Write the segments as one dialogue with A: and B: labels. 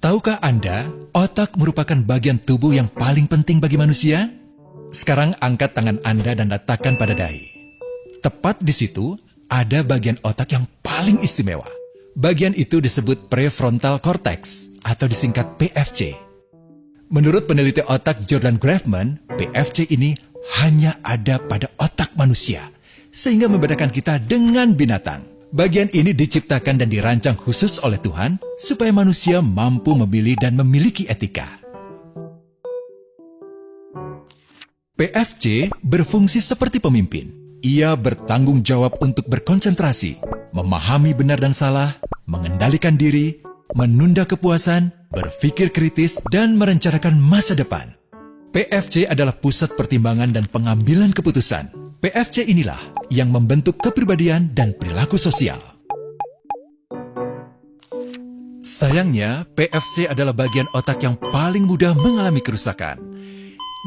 A: Tahukah Anda, otak merupakan bagian tubuh yang paling penting bagi manusia? Sekarang angkat tangan Anda dan letakkan pada dahi. Tepat di situ, ada bagian otak yang paling istimewa. Bagian itu disebut prefrontal cortex atau disingkat PFC. Menurut peneliti otak Jordan Grafman, PFC ini hanya ada pada otak manusia, sehingga membedakan kita dengan binatang. Bagian ini diciptakan dan dirancang khusus oleh Tuhan supaya manusia mampu memilih dan memiliki etika. PFC berfungsi seperti pemimpin. Ia bertanggung jawab untuk berkonsentrasi, memahami benar dan salah, mengendalikan diri, menunda kepuasan, berpikir kritis, dan merencanakan masa depan. PFC adalah pusat pertimbangan dan pengambilan keputusan. PFC inilah yang membentuk kepribadian dan perilaku sosial. Sayangnya, PFC adalah bagian otak yang paling mudah mengalami kerusakan.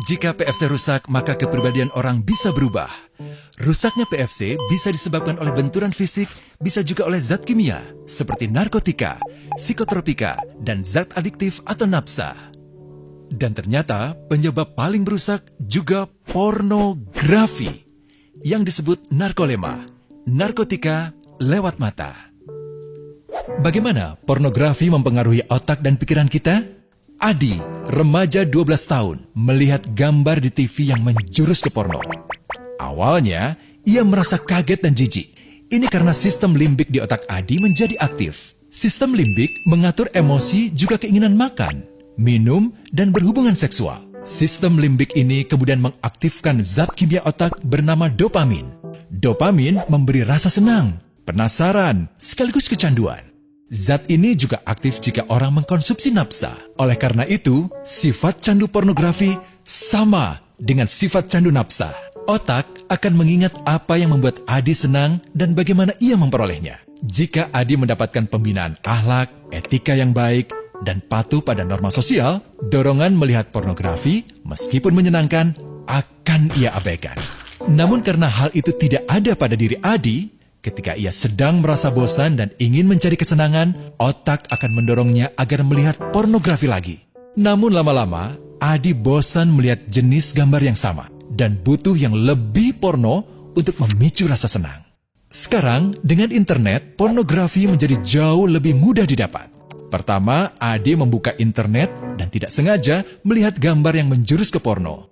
A: Jika PFC rusak, maka kepribadian orang bisa berubah. Rusaknya PFC bisa disebabkan oleh benturan fisik, bisa juga oleh zat kimia, seperti narkotika, psikotropika, dan zat adiktif atau nafsa. Dan ternyata penyebab paling merusak juga pornografi, yang disebut narkolema, narkotika lewat mata. Bagaimana pornografi mempengaruhi otak dan pikiran kita? Adi, remaja 12 tahun, melihat gambar di TV yang menjurus ke porno. Awalnya, ia merasa kaget dan jijik. Ini karena sistem limbik di otak Adi menjadi aktif. Sistem limbik mengatur emosi juga keinginan makan, minum, dan berhubungan seksual. Sistem limbik ini kemudian mengaktifkan zat kimia otak bernama dopamin. Dopamin memberi rasa senang, penasaran, sekaligus kecanduan. Zat ini juga aktif jika orang mengkonsumsi nafsa. Oleh karena itu, sifat candu pornografi sama dengan sifat candu nafsa. Otak akan mengingat apa yang membuat Adi senang dan bagaimana ia memperolehnya. Jika Adi mendapatkan pembinaan akhlak, etika yang baik, dan patuh pada norma sosial, dorongan melihat pornografi, meskipun menyenangkan, akan ia abaikan. Namun karena hal itu tidak ada pada diri Adi, ketika ia sedang merasa bosan dan ingin mencari kesenangan, otak akan mendorongnya agar melihat pornografi lagi. Namun lama-lama, Adi bosan melihat jenis gambar yang sama, dan butuh yang lebih porno untuk memicu rasa senang. Sekarang, dengan internet, pornografi menjadi jauh lebih mudah didapat. Pertama, Adi membuka internet dan tidak sengaja melihat gambar yang menjurus ke porno.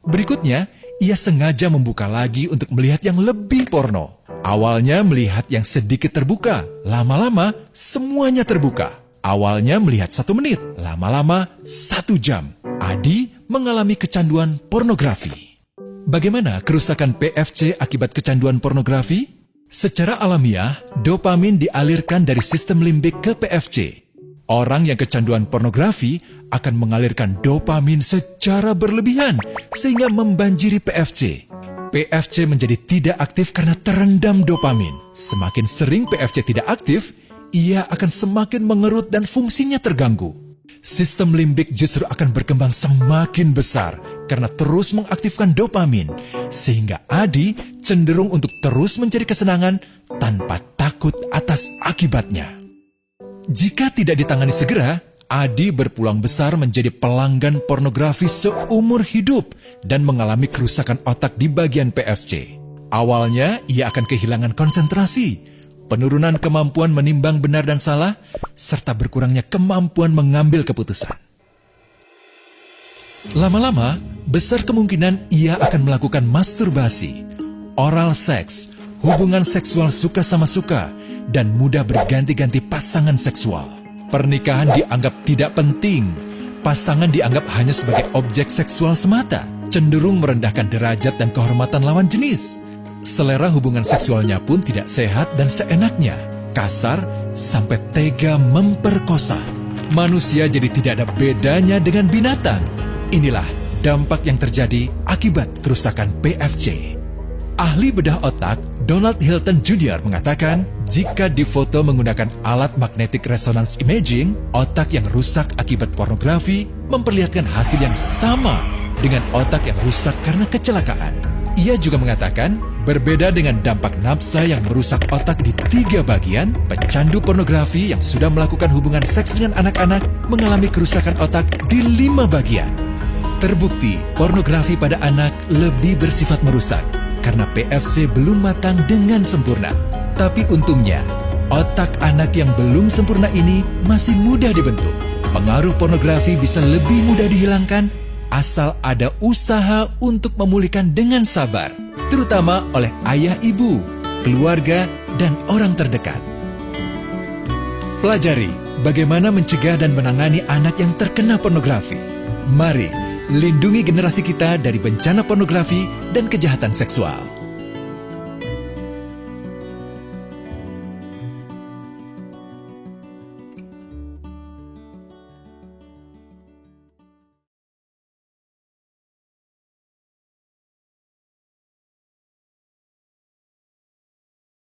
A: Berikutnya, ia sengaja membuka lagi untuk melihat yang lebih porno. Awalnya melihat yang sedikit terbuka, lama-lama semuanya terbuka. Awalnya melihat 1 menit, lama-lama 1 jam. Adi mengalami kecanduan pornografi. Bagaimana kerusakan PFC akibat kecanduan pornografi? Secara alamiah, dopamin dialirkan dari sistem limbik ke PFC. Orang yang kecanduan pornografi akan mengalirkan dopamin secara berlebihan sehingga membanjiri PFC. PFC menjadi tidak aktif karena terendam dopamin. Semakin sering PFC tidak aktif, ia akan semakin mengerut dan fungsinya terganggu. Sistem limbik justru akan berkembang semakin besar karena terus mengaktifkan dopamin, sehingga Adi cenderung untuk terus mencari kesenangan tanpa takut atas akibatnya. Jika tidak ditangani segera, Adi berpeluang besar menjadi pelanggan pornografi seumur hidup dan mengalami kerusakan otak di bagian PFC. Awalnya, ia akan kehilangan konsentrasi, penurunan kemampuan menimbang benar dan salah, serta berkurangnya kemampuan mengambil keputusan. Lama-lama, besar kemungkinan ia akan melakukan masturbasi, oral seks, hubungan seksual suka sama suka, dan mudah berganti-ganti pasangan seksual. Pernikahan dianggap tidak penting. Pasangan dianggap hanya sebagai objek seksual semata, cenderung merendahkan derajat dan kehormatan lawan jenis. Selera hubungan seksualnya pun tidak sehat dan seenaknya, kasar sampai tega memperkosa. Manusia jadi tidak ada bedanya dengan binatang. Inilah dampak yang terjadi akibat kerusakan PFC. Ahli bedah otak Donald Hilton Jr. mengatakan, jika difoto menggunakan alat magnetic resonance imaging, otak yang rusak akibat pornografi memperlihatkan hasil yang sama dengan otak yang rusak karena kecelakaan. Ia juga mengatakan, Berbeda dengan dampak nafsa yang merusak otak di 3 bagian, pecandu pornografi yang sudah melakukan hubungan seks dengan anak-anak mengalami kerusakan otak di 5 bagian. Terbukti, pornografi pada anak lebih bersifat merusak karena PFC belum matang dengan sempurna. Tapi untungnya, otak anak yang belum sempurna ini masih mudah dibentuk. Pengaruh pornografi bisa lebih mudah dihilangkan asal ada usaha untuk memulihkan dengan sabar, terutama oleh ayah ibu, keluarga, dan orang terdekat. Pelajari bagaimana mencegah dan menangani anak yang terkena pornografi. Mari lindungi generasi kita dari bencana pornografi dan kejahatan seksual.